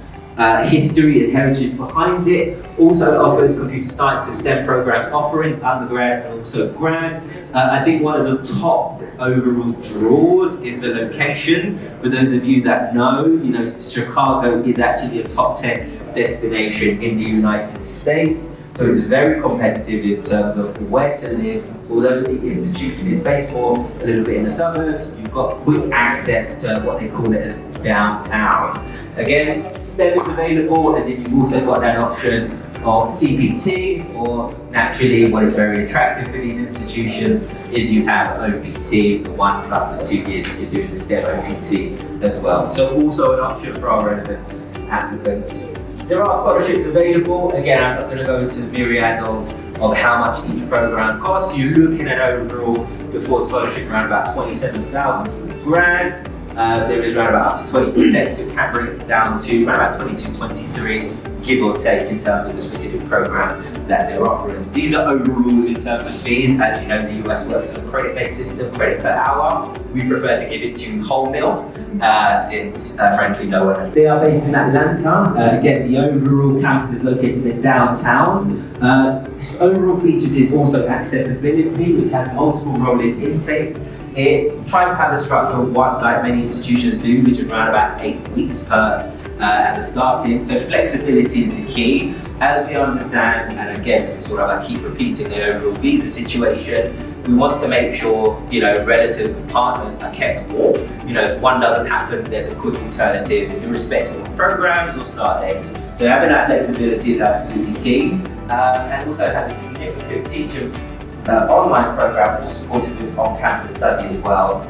history and heritage behind it. Also offers computer science and STEM programs offering undergrad and also grad. I think one of the top overall draws is the location. For those of you that know, Chicago is actually a top 10 destination in the United States. So it's very competitive in terms of where to live. Although the institution is based more a little bit in the suburbs, you've got quick access to what they call it as downtown. Again, STEM is available, and then you've also got that option of CPT, or naturally what is very attractive for these institutions is you have OPT, the 1 plus the 2 years you're doing the STEM OPT as well. So also an option for our relevant applicants. There are scholarships available. Again, I'm not going to go into the myriad of how much each program costs. You're looking at overall before scholarship around about 27,000 for the grad. There is around about up to 20%, so it can bring it down to around about 22, 23, give or take in terms of the specific program that they're offering. These are overrules in terms of fees. As you know, the US works on a credit-based system, credit per hour. We prefer to give it to whole mil, since frankly no one has. They are based in Atlanta. Again, the overall campus is located in downtown. Overall features is also accessibility, which has multiple rolling intakes. It tries to have a structure of what like many institutions do, which is around about 8 weeks per as a starting. So flexibility is the key. As we understand, and again, sort of I keep repeating the overall visa situation, we want to make sure, relative partners are kept warm. If one doesn't happen, there's a quick alternative irrespective of programs or start dates. So having that flexibility is absolutely key. And also has a significant teacher online program which is supported with on-campus study as well.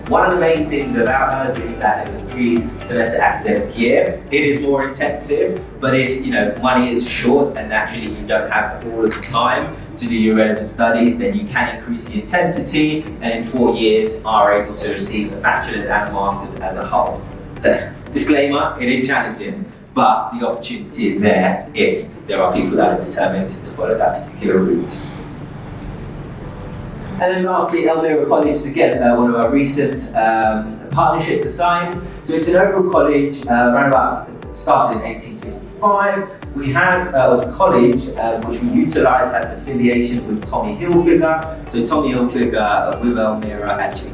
One of the main things about us is that in the 3-semester academic year, it is more intensive, but if money is short and naturally you don't have all of the time to do your relevant studies, then you can increase the intensity and in 4 years are able to receive a bachelor's and a master's as a whole. Disclaimer, it is challenging, but the opportunity is there if there are people that are determined to follow that particular route. And then lastly, Elmira College, again, one of our recent partnerships assigned. So it's an overall college, started in 1855. We have a college which we utilise as an affiliation with Tommy Hilfiger. So Tommy Hilfiger with Elmira actually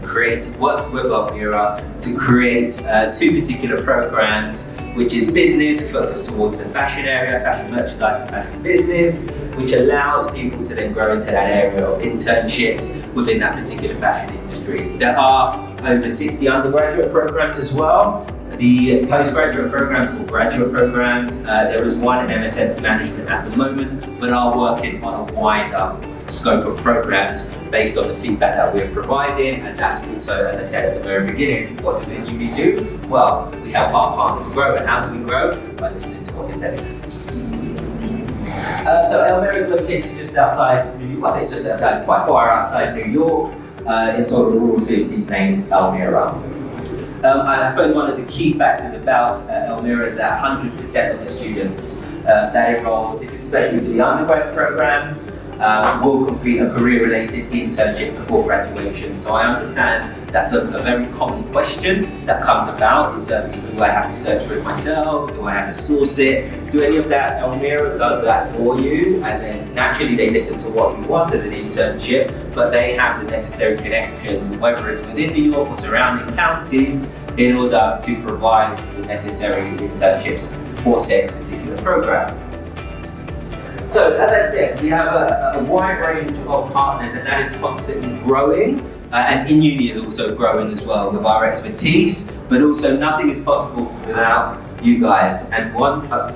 worked with Elmira to create 2 particular programs, which is business focused towards the fashion area, fashion merchandise and fashion business, which allows people to then grow into that area of internships within that particular fashion industry. There are over 60 undergraduate programs as well. The postgraduate programs or graduate programs, there is one in MSN management at the moment, but are working on a wider scope of programs based on the feedback that we're providing, and that's also, as I said at the very beginning, what does InUni do? Well, we help our partners grow, and how do we grow? By listening to what they're telling us. So Elmira is located just outside New York, quite far outside New York, in sort of a rural city named Elmira. I suppose one of the key factors about Elmira is that 100% of the students that enroll, this is especially for the undergrad programs, will complete a career-related internship before graduation. So I understand that's a very common question that comes about in terms of, do I have to search for it myself? Do I have to source it? Do any of that? Elmira does that for you, and then naturally they listen to what you want as an internship, but they have the necessary connections, whether it's within New York or surrounding counties, in order to provide the necessary internships for said particular program. So, as I said, we have a wide range of partners, and that is constantly growing. And InUni is also growing as well with our expertise, but also nothing is possible without you guys. And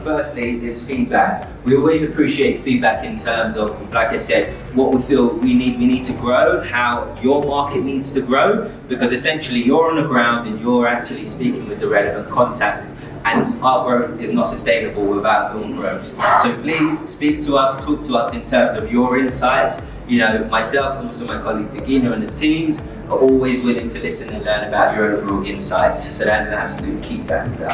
firstly is feedback. We always appreciate feedback in terms of, like I said, what we feel we need to grow, how your market needs to grow, because essentially you're on the ground and you're actually speaking with the relevant contacts, and our growth is not sustainable without your growth. So please speak to us, talk to us in terms of your insights. You know, myself and also my colleague Dagina and the teams are always willing to listen and learn about your overall insights. So that's an absolute key factor.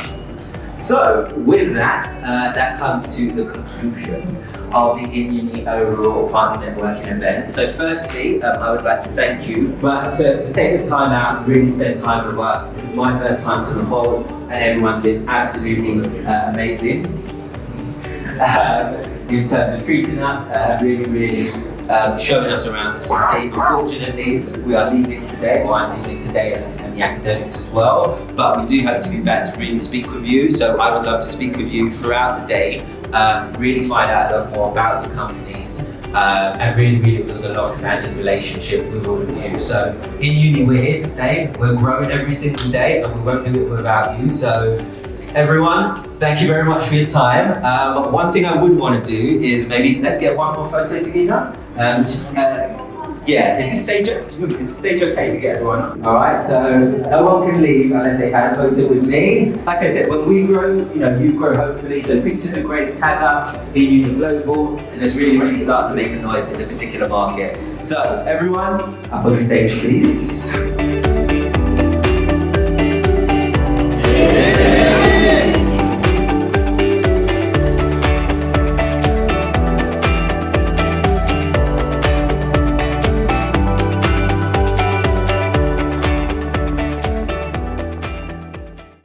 So with that, that comes to the conclusion of the InUni overall partner networking event. So firstly, I would like to thank you, but to take the time out and really spend time with us. This is my first time to Nepal, and everyone's been absolutely amazing in terms of treating us, really showing us around the city. Unfortunately, we are leaving today, or I'm leaving today, and the academics as well, but we do hope to be back to really speak with you. So I would love to speak with you throughout the day, really find out a lot more about the companies, and really build a long-standing relationship with all of you. So InUni, we're here to stay, we're growing every single day, and we won't do it without you. So everyone, thank you very much for your time. One thing I would want to do is maybe let's get one more photo together. Yeah, is this stage okay to get everyone? All right, so no one can leave unless they had a photo with me. Like I said, when we grow, you grow hopefully. So pictures are great. Tag us, InUni Global, and let's really start to make a noise in a particular market. So everyone, up on the stage, please.